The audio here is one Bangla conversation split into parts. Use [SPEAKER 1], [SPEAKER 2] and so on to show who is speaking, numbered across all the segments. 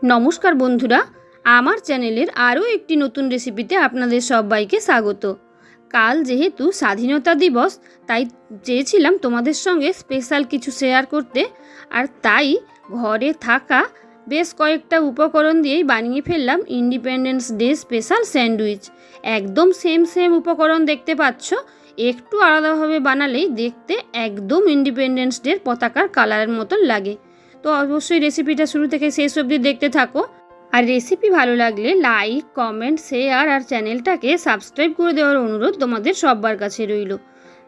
[SPEAKER 1] नमस्कार बंधुरा आमार चैनेलेर आरो एकटी नतून रेसिपिते आपनादेर सबाइके स्वागत। काल जेहेतु स्वाधीनता दिवस ताई चेयेछिलाम तोमादेर संगे स्पेशल किछु शेयर करते और ताई घरे थाका बेश कयेकटा उपकरण दिएई बानिये फेललाम इंडिपेंडेंस डे स्पेशल सैंडउइच। एकदम सेम उपकरण देखते पाচ্ছ, एकटू आलादाभावे बानालेई देखते एकदम इंडिपेंडेंस डे पताकार कालारेर मतन लागे। तो अवश्य रेसिपिटा शुरू थेके शेष अब्दि देखते थाको और रेसिपि भालो लागले लाइक कमेंट शेयर और चैनलटाके सबस्क्राइब करे देওয়ার अनुरोध तोमादेर सब्बार काछे रइलो।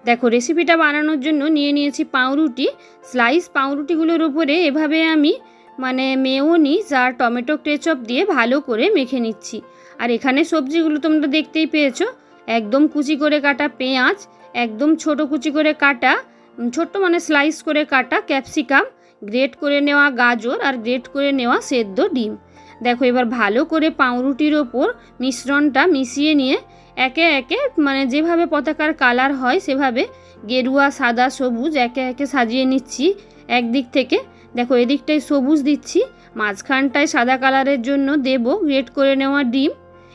[SPEAKER 1] देखो रेसिपिटा बानानोर जोन्नो निये नियेछि पाउरुटी। स्लाइस पाउरुटिगुलोर उपरे एभाবে आमी माने मेयोनिज और टमेटो केचप दिए भालो करे मेखे निচ্ছি। और एखाने सब्जिगुलो तोमरा देखतेई पेयेছো, एकदम कुचि करे काटा पेঁয়াজ, एकदम छोटो कुचि करे काटा छोटो माने स्लाइस करे काटा कैप्सिकाम, ग्रेट करे नेওয়া गाजर और ग्रेट करे नेওয়া सेদ্ধ डिम। देखो एबार भालो करे पाउरुटिर ओपर मिश्रणटा मिशिए निये एके एके माने जेभाবে पताकार कालार हय सेभाবে गेरुआ सादा सबुज एके एके साजिए निচ্ছি एकदिक थेके। देखो एदिकटाय सबुज दिচ্ছি, माझखानटाय सादा कालारेर जोन्नो देबो ग्रेट करे नेওয়া डिम।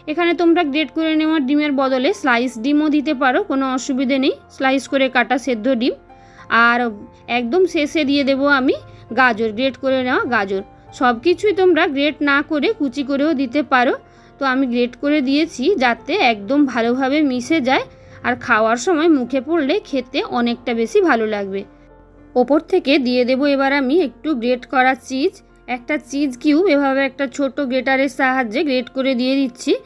[SPEAKER 1] एखाने तोमरा ग्रेट करे नेওয়া डिमेर बदले स्लाइस डिमও दिते पारो, कोनो असुविधा नेই। स्लाइस करे काटा सेদ্ধ डिम और एकदम शेषे दिए देबो आमी गाजर, ग्रेट करे नेওয়া गाजर। सब किछुई तोमरा ग्रेट ना करे कुचि करेও दिते पारो। तो आमी ग्रेट करे दिएछि जाते एकदम भालोभाবে मिशे जाए और खाওয়ার समय मुखे पड़ले खेते अनेकटा बेशी भालो लागबे। ओपर थेके दिए देबो एबार आमी एकटू ग्रेट करा चिज, एकटा चिज किউব एभाবে एकटा छोटो ग्रेटारेर साहाज्ये ग्रेट करे दिए दिচ্ছি।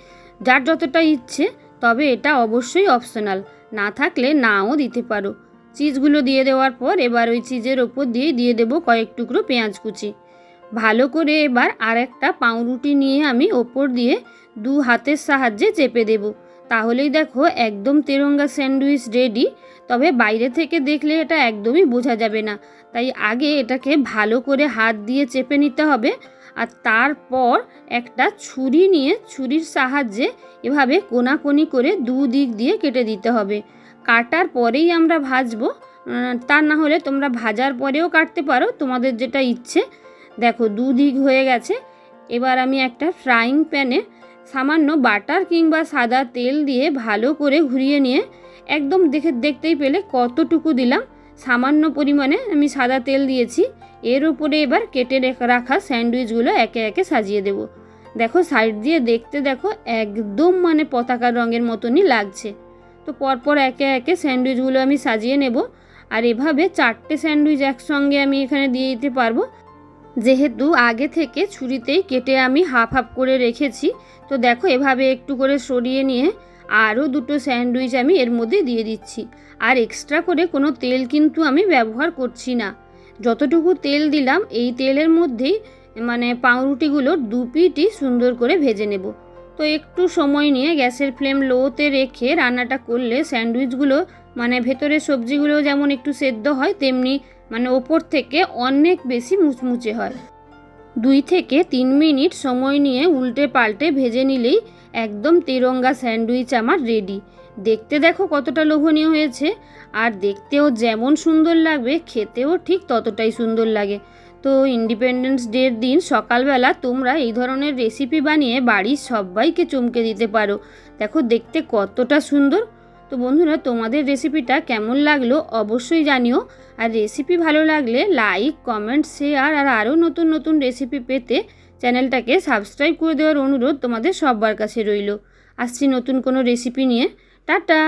[SPEAKER 1] जार যতটা इच्छे, तबे এটা অবশ্যই অপশনাল, না থাকলে নাও দিতে পারো। চিজগুলো দিয়ে দেওয়ার পর এবার ওই চিজের ওপর দিয়ে দেবো কয়েক টুকরো পেঁয়াজ কুচি। ভালো করে এবার আরেকটা পাউরুটি নিয়ে আমি ওপর দিয়ে দু হাতের সাহায্যে চেপে দেব। তাহলেই দেখো একদম তেরঙ্গা স্যান্ডউইচ রেডি। তবে বাইরে থেকে দেখলে এটা একদমই বোঝা যাবে না, তাই আগে এটাকে ভালো করে হাত দিয়ে চেপে নিতে হবে। আর তারপর একটা ছুরি নিয়ে ছুরির সাহায্যে এভাবে কোনাকুনি করে দুদিক দিয়ে কেটে দিতে হবে। কাটার পরেই আমরা ভাজবো, তা না হলে তোমরা ভাজার পরেও কাটতে পারো, তোমাদের যেটা ইচ্ছে। দেখো দুদিক হয়ে গেছে। এবার আমি একটা ফ্রাইং প্যানে সামান্য বাটার কিংবা সাদা তেল দিয়ে ভালো করে ঘুরিয়ে নিয়ে একদম দেখতেই পেলে কতটুকু দিলাম, সামান্য পরিমাণে আমি সাদা তেল দিয়েছি। এর উপরে এবার কেটে রাখা স্যান্ডউইচগুলো একে একে সাজিয়ে দেব। দেখো সাইড দিয়ে দেখতে দেখো একদম মানে পতাকার রঙের মতনই লাগছে। তো পরপর একে একে স্যান্ডউইচগুলো আমি সাজিয়ে নেব। আর এভাবে 4টে স্যান্ডউইচ একসঙ্গে আমি এখানে দিয়ে দিতে পারবো, যেহেতু আগে থেকে ছুরিতেই কেটে আমি হাফ হাফ করে রেখেছি। তো দেখো এভাবে একটু করে সরিয়ে নিয়ে আরও দুটো স্যান্ডউইচ আমি এর মধ্যে দিয়ে দিচ্ছি। আর এক্সট্রা করে কোনো তেল কিন্তু আমি ব্যবহার করছি না। যতটুকু তেল দিলাম এই তেলের মধ্যেই মানে পাউরুটিগুলোর দু পিঠই সুন্দর করে ভেজে নেব। তো একটু সময় নিয়ে গ্যাসের ফ্লেম লোতে রেখে রান্নাটা করলে স্যান্ডউইচগুলো মানে ভেতরের সবজিগুলো যেমন একটু সেদ্ধ হয়, তেমনি মানে ওপর থেকে অনেক বেশি মুচমুচে হয়। 2 থেকে 3 মিনিট সময় নিয়ে উল্টে পাল্টে ভেজে নিলেই একদম তেরঙ্গা স্যান্ডউইচ আমার রেডি। দেখতে দেখো কতটা লোভনীয় হয়েছে, আর দেখতেও যেমন সুন্দর লাগবে খেতেও ঠিক ততটাই সুন্দর লাগে। তো ইন্ডিপেন্ডেন্স ডের দিন সকালবেলা তোমরা এই ধরনের রেসিপি বানিয়ে বাড়ির সবাইকে চমকে দিতে পারো। দেখো দেখতে কতটা সুন্দর। তো বন্ধুরা তোমাদের রেসিপিটা কেমন লাগলো অবশ্যই জানিও। আর রেসিপি ভালো লাগলে লাইক কমেন্ট শেয়ার আর আরও নতুন নতুন রেসিপি পেতে চ্যানেলটাকে সাবস্ক্রাইব করে দেওয়ার অনুরোধ তোমাদের সবার কাছে রইল। আসছি নতুন কোনো রেসিপি নিয়ে। টাটা।